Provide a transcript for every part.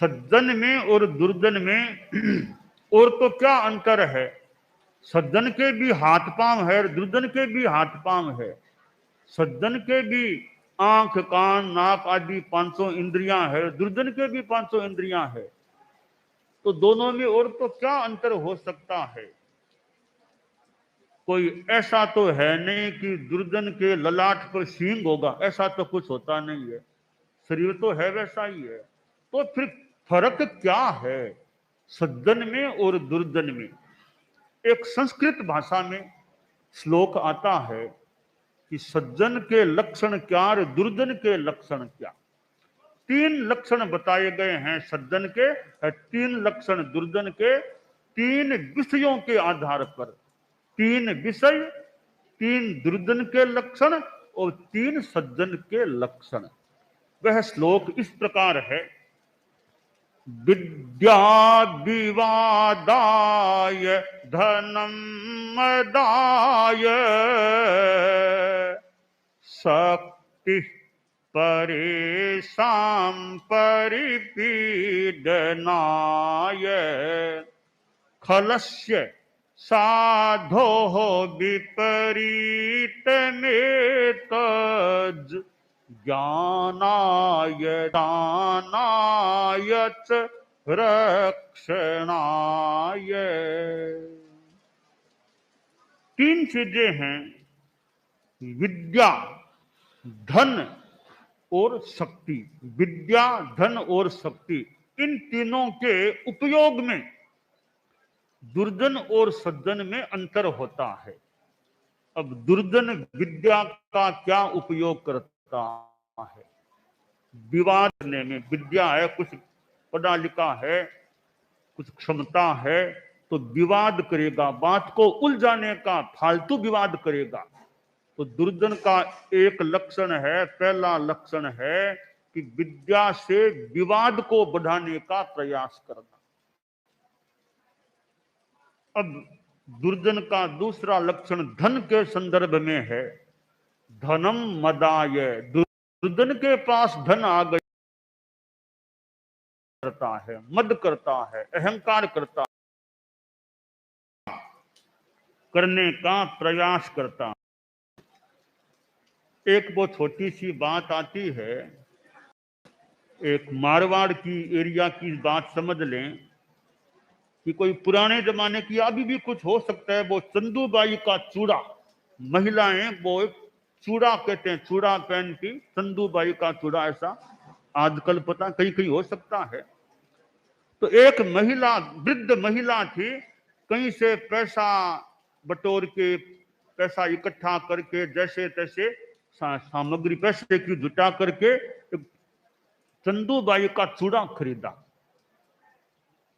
सज्जन में और दुर्जन में और तो क्या अंतर है? सज्जन के भी हाथ पांव है, दुर्जन के भी हाथ पांव है। सज्जन के भी आंख, कान, नाक आदि 500 इंद्रियां है, दुर्जन के भी 500 इंद्रियां है। तो दोनों में और तो क्या अंतर हो सकता है? कोई ऐसा तो है नहीं कि दुर्जन के ललाट पर सींग होगा, ऐसा तो कुछ होता नहीं है। शरीर तो है वैसा ही है। तो फिर फर्क क्या है सज्जन में और दुर्जन में? एक संस्कृत भाषा में श्लोक आता है कि सज्जन के लक्षण क्या और दुर्जन के लक्षण क्या। 3 लक्षण बताए गए हैं सज्जन के, 3 लक्षण दुर्जन के, 3 विषयों के आधार पर। 3 विषय, 3 दुर्जन के लक्षण और 3 सज्जन के लक्षण। वह श्लोक इस प्रकार है। विद्या विवादाय धनम मदाय शक्ति परेशान परिपीडनाय खलस्य साधो विपरीतमेतज् ज्ञानाय दानाय च रक्षणाय। 3 चीजें हैं, विद्या, धन और शक्ति। विद्या, धन और शक्ति, इन तीनों के उपयोग में दुर्जन और सज्जन में अंतर होता है। अब दुर्जन विद्या का क्या उपयोग करता है? विवाद करने में। विद्या है, कुछ पढ़ा लिखा है, कुछ क्षमता है, तो विवाद करेगा, बात को उलझाने का फालतू विवाद करेगा। तो दुर्जन का एक लक्षण है, पहला लक्षण है कि विद्या से विवाद को बढ़ाने का प्रयास करना। अब दुर्जन का दूसरा लक्षण धन के संदर्भ में है। धनम मदाय, दुर्जन के पास धन आ गया, करता है, मद करता है, अहंकार करता, करने का प्रयास करता। एक वो छोटी सी बात आती है, एक मारवाड़ की एरिया की बात समझ लें कि कोई पुराने जमाने की, अभी भी कुछ हो सकता है, वो चंदूबाई का चूड़ा, महिलाएं वो चूड़ा कहते हैं, चूड़ा पहनती, चंदूबाई का चूड़ा, ऐसा आजकल पता कहीं कहीं हो सकता है। तो एक महिला, वृद्ध महिला थी, कहीं से पैसा बटोर के, पैसा इकट्ठा करके, जैसे तैसे सामग्री पैसे की जुटा करके चंदूबाई का चूड़ा खरीदा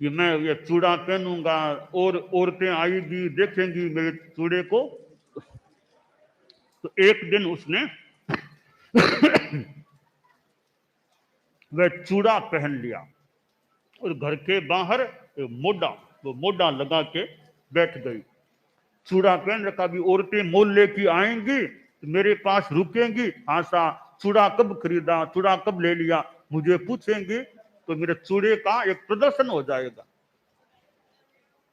कि मैं ये चूड़ा पहनूंगा और औरतें आएगी, देखेंगी मेरे चूड़े को। तो एक दिन उसने वह चूड़ा पहन लिया और घर के बाहर मोढ़ा, वो मोढ़ा लगा के बैठ गई। चूड़ा पहन रखा, भी औरतें मोहल्ले की आएंगी तो मेरे पास रुकेंगी, हाँ सा चूड़ा कब खरीदा, चूड़ा कब ले लिया, मुझे पूछेंगी, तो मेरे चूड़े का एक प्रदर्शन हो जाएगा।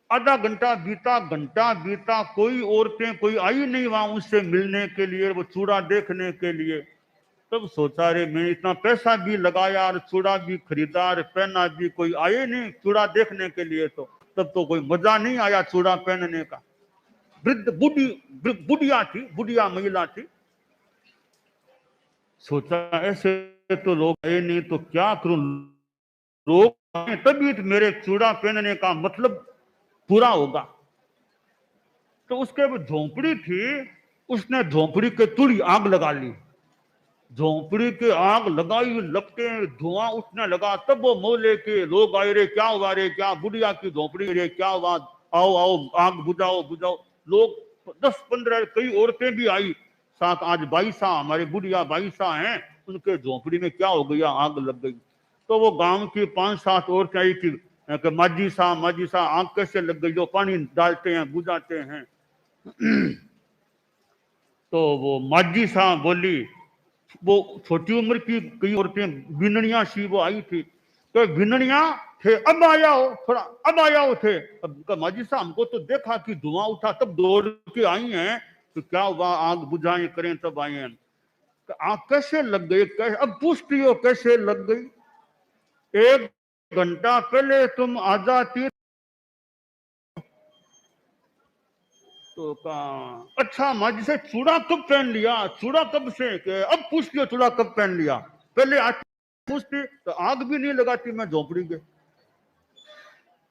आधा घंटा बीता, कोई औरतें कोई आई नहीं वहां उससे मिलने के लिए, वो चूड़ा देखने के लिए। तब सोचा, रे मैं इतना पैसा भी लगाया और चूड़ा भी खरीदा और पहना भी, कोई आए नहीं चूड़ा देखने के लिए, तो तब तो कोई मजा नहीं आया चूड़ा पहनने का। वृद्ध बुढ़िया थी, बुढ़िया महिला थी। सोचा ऐसे तो लोग आए नहीं तो क्या करूं, लोग तभी तो मेरे चूड़ा पहनने का मतलब पूरा होगा। तो उसके वो झोंपड़ी थी, उसने झोंपड़ी के तुड़ी आग लगा ली, झोंपड़ी के आग लगाई, लगते धुआं उठने लगा। तब वो मोहल्ले के लोग आए, रे क्या हुआ, रे क्या बुढ़िया की झोंपड़ी, रे क्या हुआ, आओ आओ आग बुझाओ बुझाओ। लोग 10-15, कई औरतें भी आई साथ, आज भाई साहब हमारे बुढ़िया भाई साहब हैं, उनके झोंपड़ी में क्या हो गया, आग लग गई। तो वो गांव की 5-7 औरतें आई थी कि माजी साहब आग कैसे लग गई, जो पानी डालते हैं बुझाते हैं। तो वो माजी साहब बोली, वो छोटी उम्र की कई औरतें बिननिया सी वो आई थी, तो भिननिया थे, अब आया हो थोड़ा, अब आया हो थे। अब माजी साहब हमको तो देखा कि धुआं उठा तब दौड़ के आई हैं, तो क्या हुआ, आग बुझाएं करें तब आए हैं। तो आग कैसे लग गई, कैसे, अब पूछती हो कैसे लग गई, 1 घंटा पहले तुम आ जाती। तो कहा अच्छा माजी से चूड़ा कब पहन लिया, चूड़ा कब से, अब पूछती हो चूड़ा कब पहन लिया, पहले आती पूछती तो आग भी नहीं लगाती, मैं झोंपड़ी के।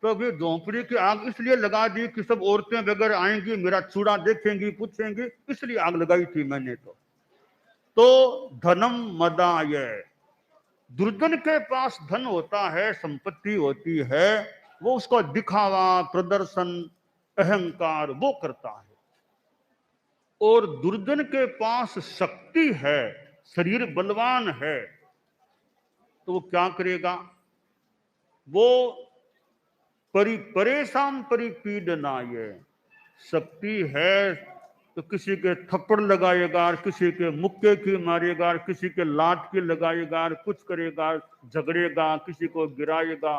तो अभी झोंपड़ी की आग इसलिए लगा दी कि सब औरतें वगैरह आएंगी, मेरा चूड़ा देखेंगी, पूछेंगी, इसलिए आग लगाई थी मैंने। तो धनम मदाय, दुर्जन के पास धन होता है, संपत्ति होती है, वो उसका दिखावा, प्रदर्शन, अहंकार वो करता है। और दुर्जन के पास शक्ति है, शरीर बलवान है, तो वो क्या करेगा, वो परेशान परिपीडनाय, शक्ति है तो किसी के थप्पड़ लगाएगा, किसी के मुक्के की मारेगा, किसी के लात की लगाएगा, कुछ करेगा, झगड़ेगा, किसी को गिराएगा।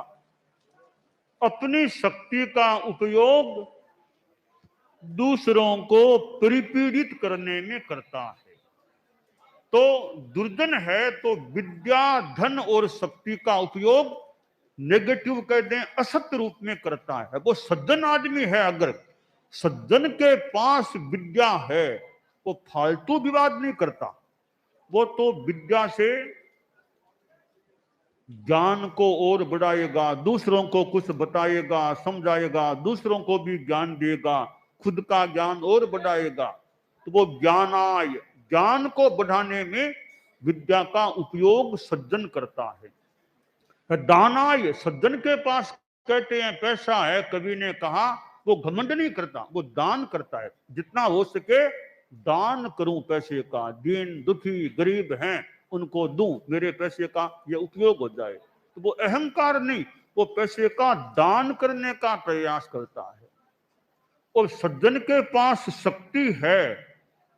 अपनी शक्ति का उपयोग दूसरों को परिपीड़ित करने में करता है। तो दुर्जन है तो विद्या, धन और शक्ति का उपयोग नेगेटिव कह दें, असत्य रूप में करता है। वो सज्जन आदमी है, अगर सज्जन के पास विद्या है, वो फालतू विवाद नहीं करता, वो तो विद्या से ज्ञान को और बढ़ाएगा, दूसरों को कुछ बताएगा, समझाएगा, दूसरों को भी ज्ञान देगा, खुद का ज्ञान और बढ़ाएगा। तो वो ज्ञानाय, ज्ञान को बढ़ाने में विद्या का उपयोग सज्जन करता है। दानाय, सज्जन के पास कहते हैं पैसा है, कवि ने कहा वो घमंड नहीं करता, वो दान करता है, जितना हो सके दान करूं पैसे का, दीन दुखी गरीब हैं उनको दूं, मेरे पैसे का ये उपयोग हो जाए। तो वो अहंकार नहीं, वो पैसे का दान करने का प्रयास करता है। और सज्जन के पास शक्ति है,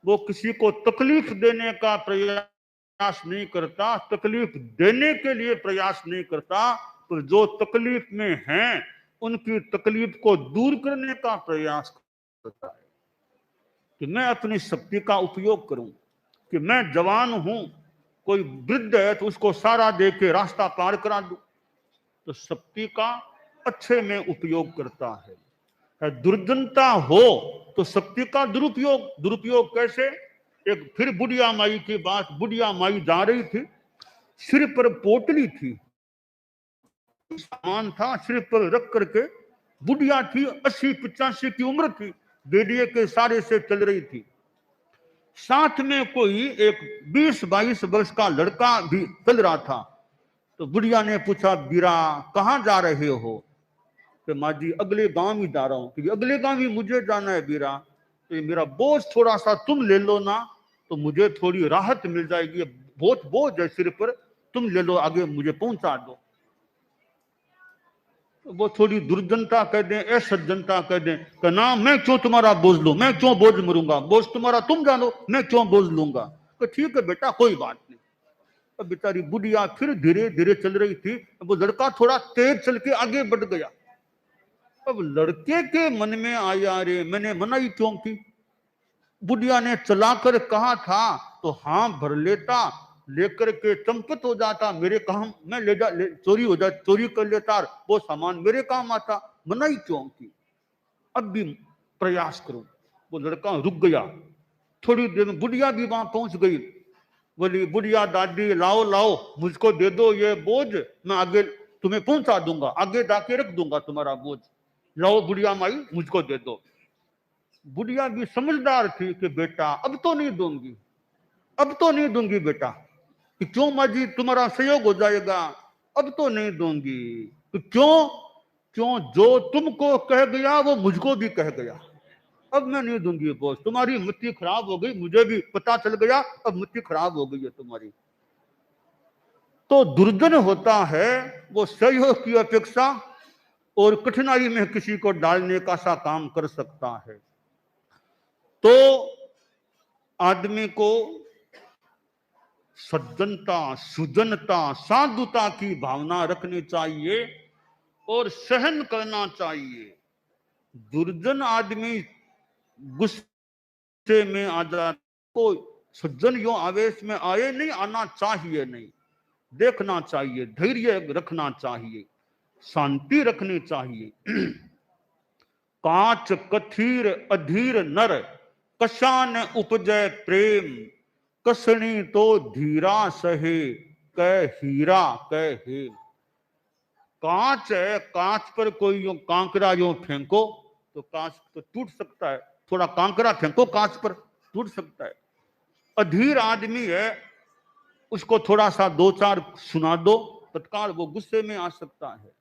वो किसी को तकलीफ देने का प्रयास नहीं करता, तकलीफ देने के लिए प्रयास नहीं करता, तो जो तकलीफ में हैं उनकी तकलीफ को दूर करने का प्रयास करता है। कि मैं अपनी शक्ति का उपयोग करूं, कि मैं जवान हूं, कोई वृद्ध है तो उसको सारा दे के रास्ता पार करा दूं। तो शक्ति का अच्छे में उपयोग करता है। दुर्जनता हो तो शक्ति का दुरुपयोग, दुरुपयोग कैसे, एक फिर बुढ़िया माई की बात, बुढ़िया माई जा रही थी, सिर पर पोटली थी, सामान था, सिर पर रख करके, बुढ़िया थी, 80-85 की उम्र थी, बेडिये के सारे से चल रही थी। साथ में कोई एक 20-22 वर्ष का लड़का भी चल रहा था। तो बुढ़िया ने पूछा, बीरा कहाँ जा रहे हो? तो माँ जी अगले गांव ही जा रहा हूँ। कि अगले गांव ही मुझे जाना है बीरा, तो ये मेरा बोझ थोड़ा सा तुम ले लो ना, तो मुझे थोड़ी राहत मिल जाएगी, बहुत बोझ है सिर पर, तुम ले लो, आगे मुझे पहुंचा दो। तो वो थोड़ी दुर्जनता कह दें, असज्जनता कह दें, कि ना मैं क्यों तुम्हारा बोझ लूं, मैं क्यों बोझ मरूंगा, बोझ तुम्हारा तुम जानो, मैं क्यों बोझ लूंगा। तो ठीक है बेटा कोई बात नहीं। अब बेचारी बुढ़िया फिर धीरे धीरे चल रही थी, वो लड़का थोड़ा तेज चल के आगे बढ़ गया। अब लड़के के मन में आया, रे मैंने मनाई क्यों की, बुढ़िया ने चलाकर कहा था तो हाँ भर लेता, लेकर के चंपत हो जाता, मेरे काम मैं चोरी हो जाती, चोरी कर लेता, वो सामान मेरे काम आता, मनाई क्यों की, अब भी प्रयास करूं। वो लड़का रुक गया। थोड़ी देर में बुढ़िया भी वहां पहुंच गई। बोली, बुढ़िया दादी लाओ लाओ मुझको दे दो ये बोझ, मैं आगे तुम्हें पहुंचा दूंगा, आगे जाके रख दूंगा तुम्हारा बोझ, लाओ बुढ़िया माई मुझको दे दो। बुढ़िया भी समझदार थी कि बेटा अब तो नहीं दूंगी, अब तो नहीं दूंगी बेटा। कि क्यों माँ जी तुम्हारा सहयोग हो जाएगा, अब तो नहीं दूंगी। तो क्यों, क्यों जो तुमको कह गया वो मुझको भी कह गया, अब मैं नहीं दूंगी बोझ, तुम्हारी मति खराब हो गई, मुझे भी पता चल गया, अब मति खराब हो गई है तुम्हारी। तो दुर्जन होता है वो सहयोग की अपेक्षा और कठिनाई में किसी को डालने का सा काम कर सकता है। तो आदमी को सज्जनता, सुजनता, साधुता की भावना रखनी चाहिए और सहन करना चाहिए। दुर्जन आदमी गुस्से में आ जाता, को सज्जन यो आवेश में आए नहीं, आना चाहिए नहीं, देखना चाहिए, धैर्य रखना चाहिए, शांति रखनी चाहिए। कांच कथीर अधीर नर, कशान उपजय प्रेम, कसनी तो धीरा सहे, कह हीरा कह हे। कांच है, कांच पर कोई यो कांकरा यो फेंको तो कांच तो टूट सकता है, थोड़ा कांकरा फेंको कांच पर, टूट सकता है। अधीर आदमी है, उसको थोड़ा सा दो चार सुना दो, तत्काल वो गुस्से में आ सकता है।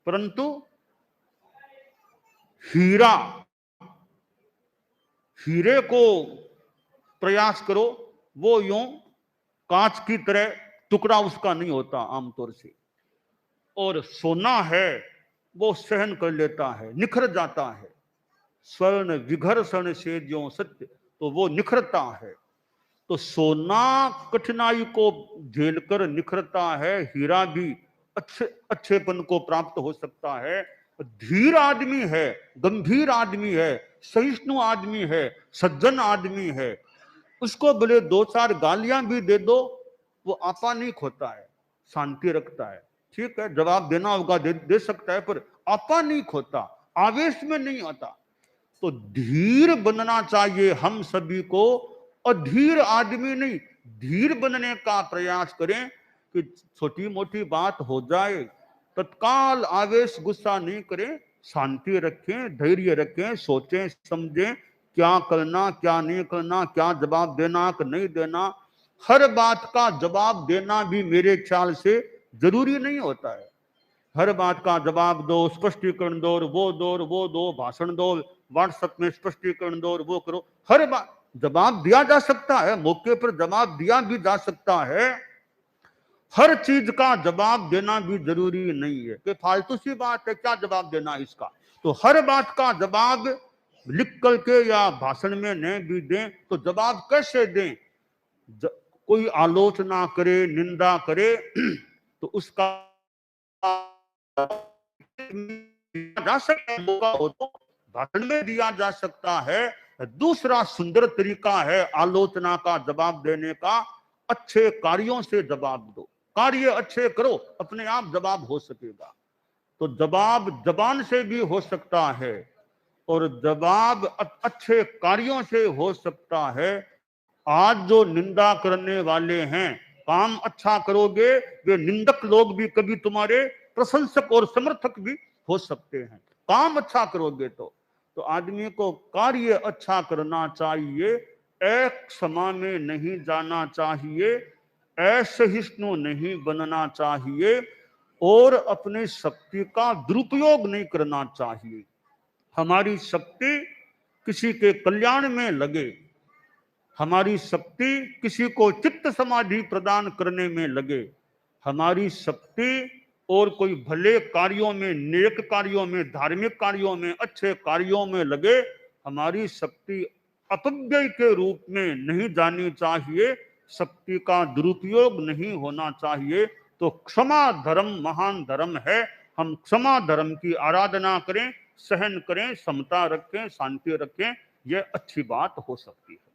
परंतु हीरा, हीरे को प्रयास करो, वो यूं कांच की तरह टुकड़ा उसका नहीं होता आमतौर से। और सोना है वो सहन कर लेता है, निखर जाता है। स्वर्ण विघर्षण से जो सत्य, तो वो निखरता है। तो सोना कठिनाई को झेलकर निखरता है, हीरा भी अच्छेपन को प्राप्त हो सकता है। धीर आदमी है, गंभीर आदमी है, सहिष्णु आदमी है, सज्जन आदमी है, उसको भले दो चार गालियां भी दे दो, वो आपा नहीं खोता है, शांति रखता है। ठीक है, जवाब देना होगा दे सकता है, पर आपा नहीं खोता, आवेश में नहीं आता। तो धीर बनना चाहिए हम सभी को, अधीर आदमी नहीं, धीर बनने का प्रयास करें कि छोटी मोटी बात हो जाए तत्काल आवेश गुस्सा नहीं करें, शांति रखें, धैर्य रखें, सोचें समझें क्या करना क्या नहीं करना, क्या जवाब देना कि नहीं देना। हर बात का जवाब देना भी मेरे ख्याल से जरूरी नहीं होता है। हर बात का जवाब दो, स्पष्टीकरण दो, वो दो, भाषण दो, व्हाट्सएप में स्पष्टीकरण दो, वो करो। हर बात जवाब दिया जा सकता है, मौके पर जवाब दिया भी जा सकता है। हर चीज का जवाब देना भी जरूरी नहीं है कि फालतू सी बात है, क्या जवाब देना इसका। तो हर बात का जवाब लिख करके या भाषण में न भी दें तो जवाब कैसे दें? कोई आलोचना करे, निंदा करे तो उसका जा सकता है, मौका हो तो भाषण में दिया जा सकता है। दूसरा सुंदर तरीका है आलोचना का जवाब देने का, अच्छे कार्यों से जवाब दो, कार्य अच्छे करो, अपने आप जवाब हो सकेगा। तो जवाब जबान से भी हो सकता है और जवाब अच्छे कार्यों से हो सकता है। आज जो निंदा करने वाले हैं, काम अच्छा करोगे, वे निंदक लोग भी कभी तुम्हारे प्रशंसक और समर्थक भी हो सकते हैं। काम अच्छा करोगे तो आदमी को कार्य अच्छा करना चाहिए, एक समा में नहीं जाना चाहिए, असहिष्णु नहीं बनना चाहिए और अपनी शक्ति का दुरुपयोग नहीं करना चाहिए। हमारी शक्ति किसी के कल्याण में लगे, हमारी शक्ति किसी को चित्त समाधि प्रदान करने में लगे, हमारी शक्ति और कोई भले कार्यों में, नेक कार्यों में, धार्मिक कार्यों में, अच्छे कार्यों में लगे। हमारी शक्ति अपव्यय के रूप में नहीं जानी चाहिए, शक्ति का दुरुपयोग नहीं होना चाहिए। तो क्षमा धर्म महान धर्म है, हम क्षमा धर्म की आराधना करें, सहन करें, समता रखें, शांति रखें, यह अच्छी बात हो सकती है।